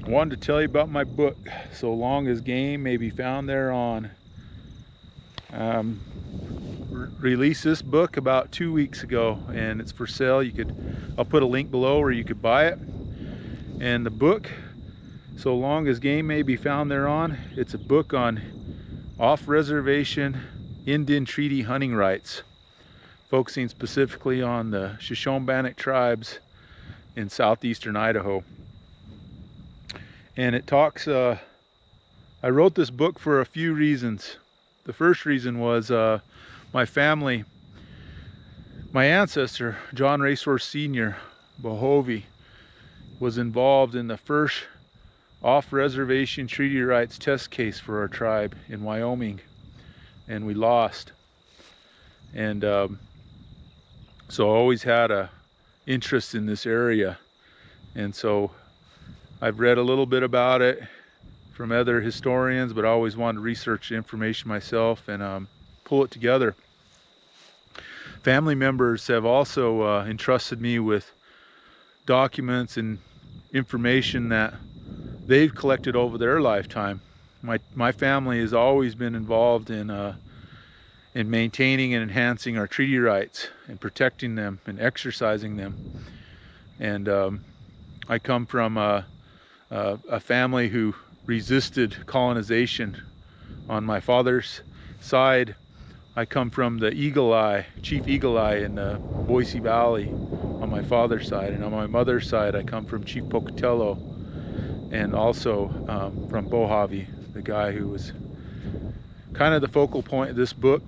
wanted to tell you about my book, So Long as Game May Be Found Thereon. Released this book about 2 weeks ago, and it's for sale. I'll put a link below where you could buy it. And the book, So Long as Game May Be Found Thereon, it's a book on off-reservation Indian treaty hunting rights, focusing specifically on the Shoshone-Bannock tribes in southeastern Idaho. And it talks, I wrote this book for a few reasons. The first reason was my family, my ancestor, John Racehorse Sr., Pohave, was involved in the first off-reservation treaty rights test case for our tribe in Wyoming, and we lost. And so I always had a interest in this area, and so I've read a little bit about it from other historians, but I always wanted to research the information myself and pull it together. Family members have also entrusted me with documents and information that they've collected over their lifetime. My family has always been involved in maintaining and enhancing our treaty rights and protecting them and exercising them. And I come from a family who resisted colonization. On my father's side, I come from the Chief Eagle Eye in the Boise Valley on my father's side, and on my mother's side I come from Chief Pocatello, and also from Pohave, the guy who was kind of the focal point of this book.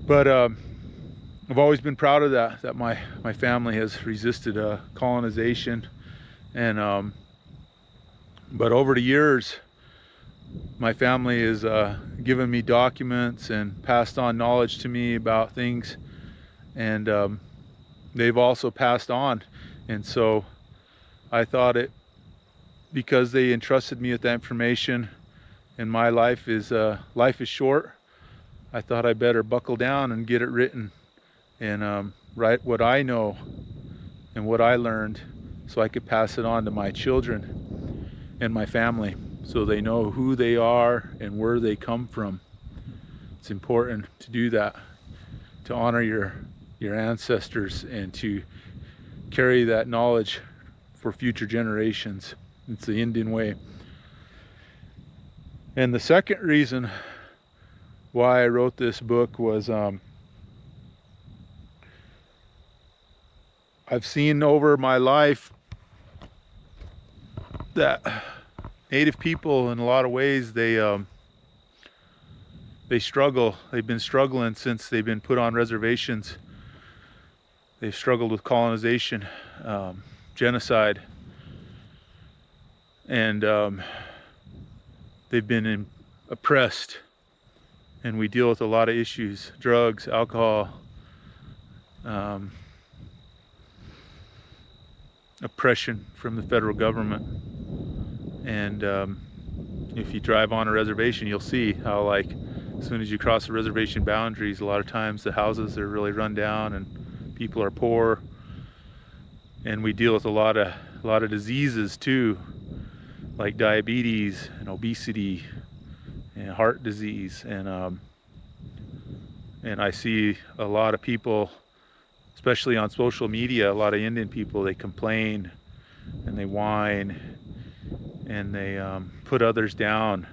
But I've always been proud of that my family has resisted colonization. And but over the years, my family has given me documents and passed on knowledge to me about things, and they've also passed on. And so I thought because they entrusted me with that information, and my life is short, I thought I better buckle down and get it written and write what I know and what I learned, so I could pass it on to my children and my family, so they know who they are and where they come from. It's important to do that, to honor your ancestors and to carry that knowledge for future generations. It's the Indian way. And the second reason why I wrote this book was I've seen over my life that Native people, in a lot of ways, they struggle. They've been struggling since they've been put on reservations. They've struggled with colonization, genocide, and they've been oppressed. And we deal with a lot of issues: drugs, alcohol, oppression from the federal government. And if you drive on a reservation, you'll see how, like, as soon as you cross the reservation boundaries, a lot of times the houses are really run down and people are poor. And we deal with a lot of diseases too, like diabetes and obesity and heart disease. And I see a lot of people, especially on social media, a lot of Indian people, they complain and they whine and they put others down.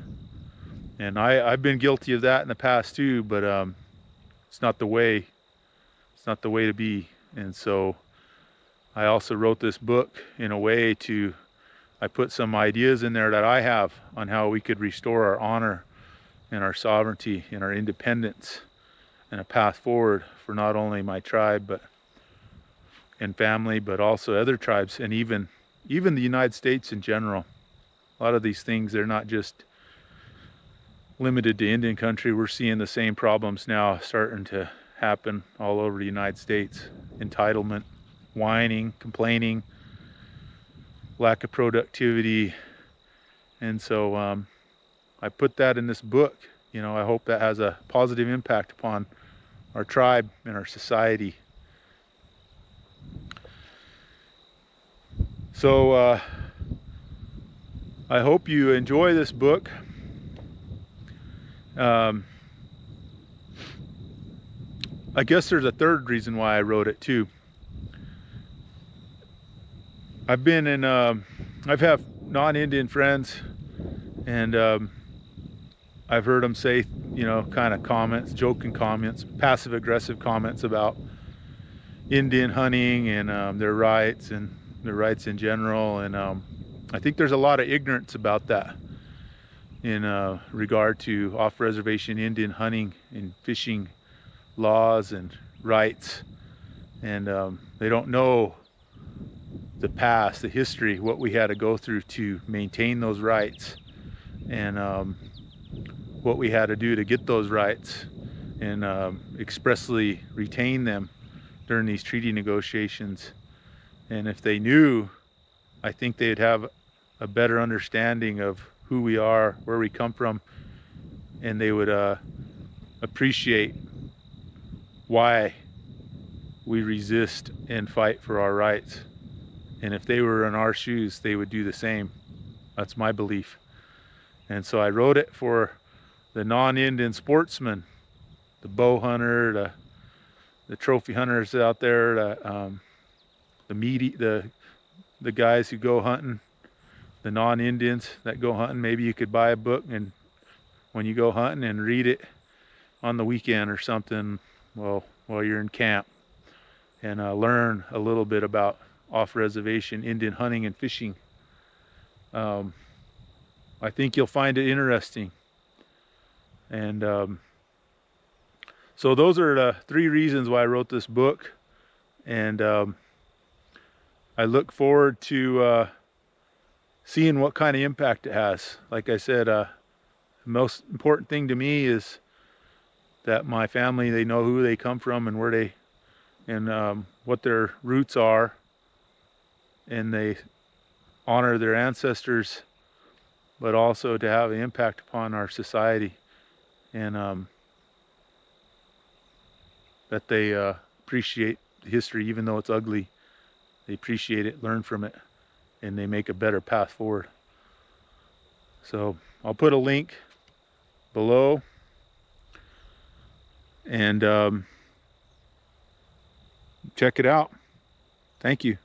And I've been guilty of that in the past too, but it's not the way. It's not the way to be. And so I also wrote this book in a way I put some ideas in there that I have on how we could restore our honor and our sovereignty and our independence, and a path forward for not only my tribe and family, but also other tribes, and even the United States in general. A lot of these things, they're not just limited to Indian country. We're seeing the same problems now starting to happen all over the United States. Entitlement, whining, complaining, lack of productivity. And so I put that in this book. I hope that has a positive impact upon our tribe and our society. So I hope you enjoy this book. I guess there's a third reason why I wrote it too. I've had non-Indian friends, and I've heard them say, kind of comments, joking comments, passive-aggressive comments about Indian hunting and their rights in general. And I think there's a lot of ignorance about that in regard to off-reservation Indian hunting and fishing laws and rights. And they don't know the past, the history, what we had to go through to maintain those rights, and what we had to do to get those rights, and expressly retain them during these treaty negotiations. And if they knew, I think they'd have a better understanding of who we are, where we come from, and they would appreciate why we resist and fight for our rights. And if they were in our shoes, they would do the same. That's my belief. And so I wrote it for the non-Indian sportsman, the bow hunter, the trophy hunters out there, the guys who go hunting, the non-Indians that go hunting. Maybe you could buy a book, and when you go hunting, and read it on the weekend or something, while you're in camp, and learn a little bit about off-reservation Indian hunting and fishing. I think you'll find it interesting. And so those are the 3 reasons why I wrote this book. And I look forward to seeing what kind of impact it has. Like I said, the most important thing to me is that my family, they know who they come from and where they, and what their roots are, and they honor their ancestors, but also to have an impact upon our society, and that they appreciate history, even though it's ugly. They appreciate it, learn from it, and they make a better path forward. So I'll put a link below, and check it out. Thank you.